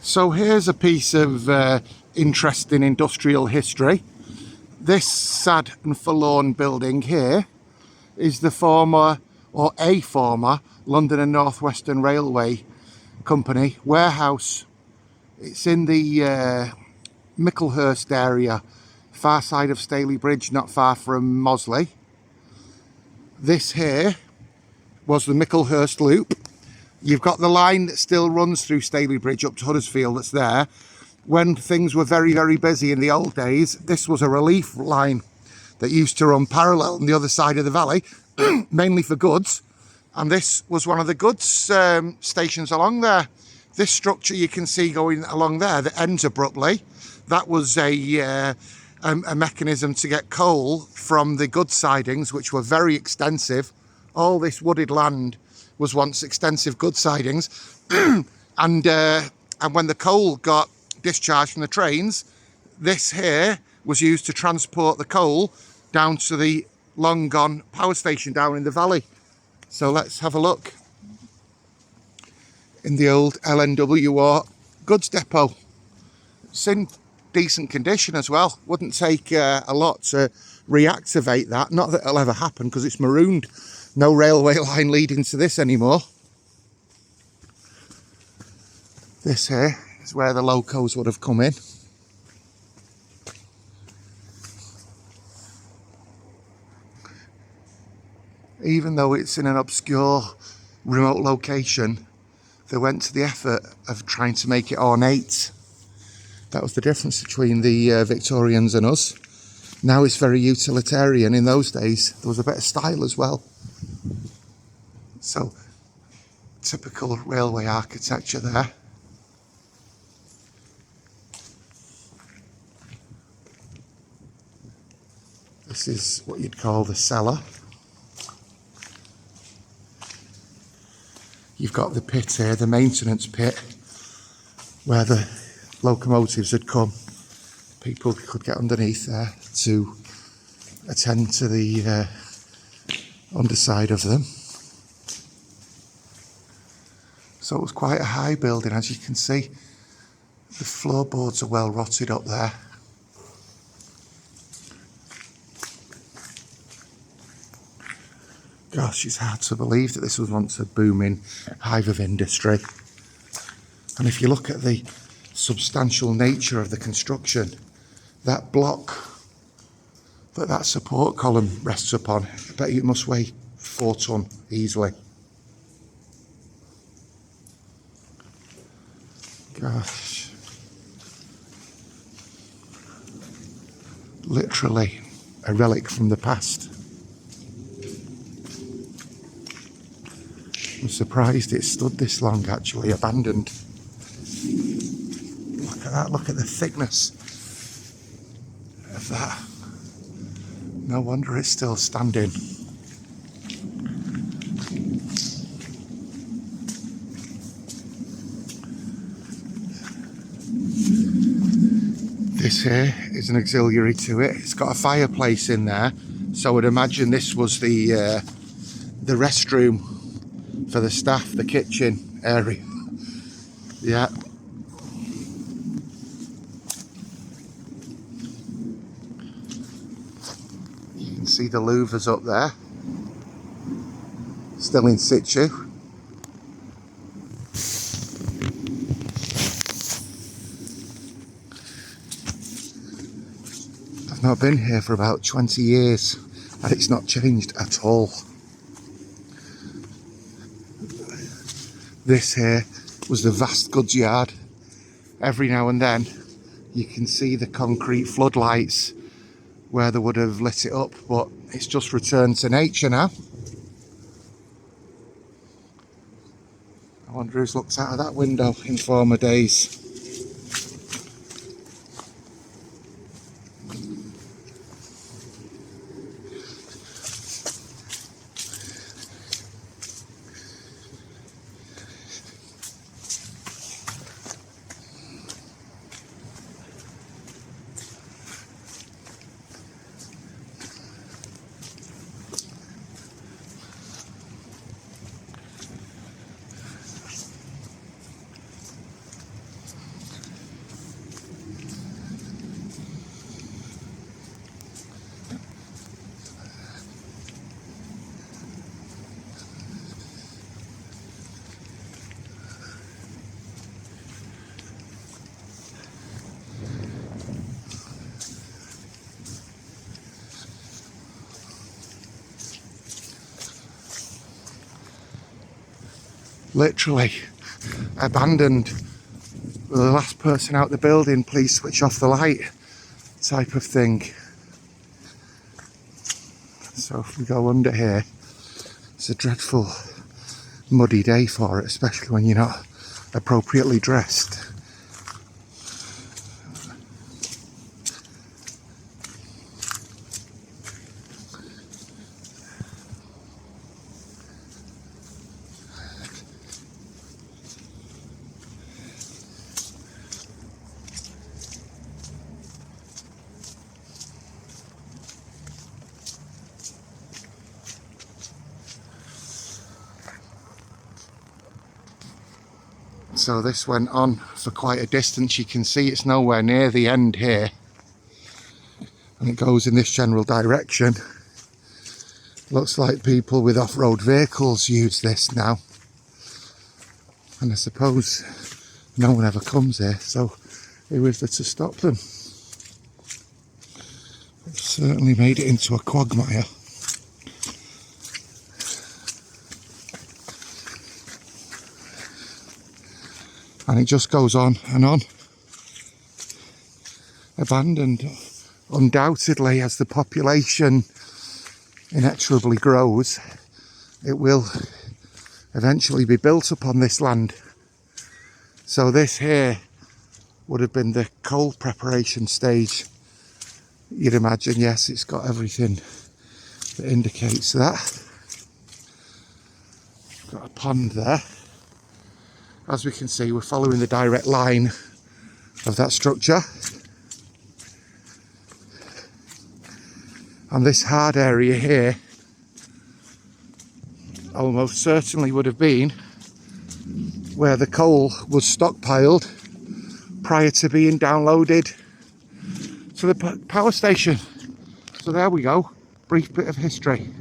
So here's a piece of interesting industrial history. This sad and forlorn building here is the former, or a former, London and North Western Railway Company warehouse. It's in the Micklehurst area, far side of Stalybridge, not far from Mosley. This here was the Micklehurst Loop. You've got the line that still runs through Stalybridge up to Huddersfield that's there. When things were very, very busy in the old days, this was a relief line that used to run parallel on the other side of the valley, mainly for goods. And this was one of the goods stations along there. This structure you can see going along there that ends abruptly, that was a mechanism to get coal from the goods sidings, which were very extensive. All this wooded land was once extensive goods sidings. and when the coal got discharged from the trains, this here was used to transport the coal down to the long gone power station down in the valley. So let's have a look in the old LNW goods depot. It's in decent condition as well. Wouldn't take a lot to reactivate that. Not that it'll ever happen because it's marooned. No railway line leading to this anymore. This here is where the locos would have come in. Even though it's in an obscure, remote location, they went to the effort of trying to make it ornate. That was the difference between the Victorians and us. Now it's very utilitarian. In those days, there was a bit of style as well. So, typical railway architecture there. This is what you'd call the cellar. You've got the pit here, the maintenance pit, where the locomotives had come. People could get underneath there to attend to the underside of them. So it was quite a high building, as you can see. The floorboards are well rotted up there. Gosh, it's hard to believe that this was once a booming hive of industry. And if you look at the substantial nature of the construction, that block that support column rests upon, I bet you it must weigh 4 ton easily. Gosh. Literally a relic from the past. I'm surprised it stood this long, actually, abandoned. Look at that, look at the thickness of that. No wonder it's still standing. This here is an auxiliary to it. It's got a fireplace in there, so I'd imagine this was the restroom for the staff, the kitchen area. Yeah. You can see the louvers up there, still in situ. I've not been here for about 20 years and it's not changed at all. This here was the vast goods yard. Every now and then you can see the concrete floodlights where they would have lit it up, but it's just returned to nature now. I wonder who's looked out of that window in former days. literally abandoned. The last person out the building, please switch off the light type of thing. So if we go under here, it's a dreadful muddy day for it, especially when you're not appropriately dressed. So this went on for quite a distance. You can see it's nowhere near the end here, and it goes in this general direction. Looks like people with off-road vehicles use this now, and I suppose no one ever comes here, so who is there to stop them? It's certainly made it into a quagmire. And it just goes on and on. Abandoned, undoubtedly, as the population inexorably grows, it will eventually be built upon this land. So this here would have been the coal preparation stage, you'd imagine. Yes, it's got everything that indicates that. Got a pond there. As we can see, we're following the direct line of that structure. And this hard area here almost certainly would have been where the coal was stockpiled prior to being downloaded to the power station. So there we go, brief bit of history.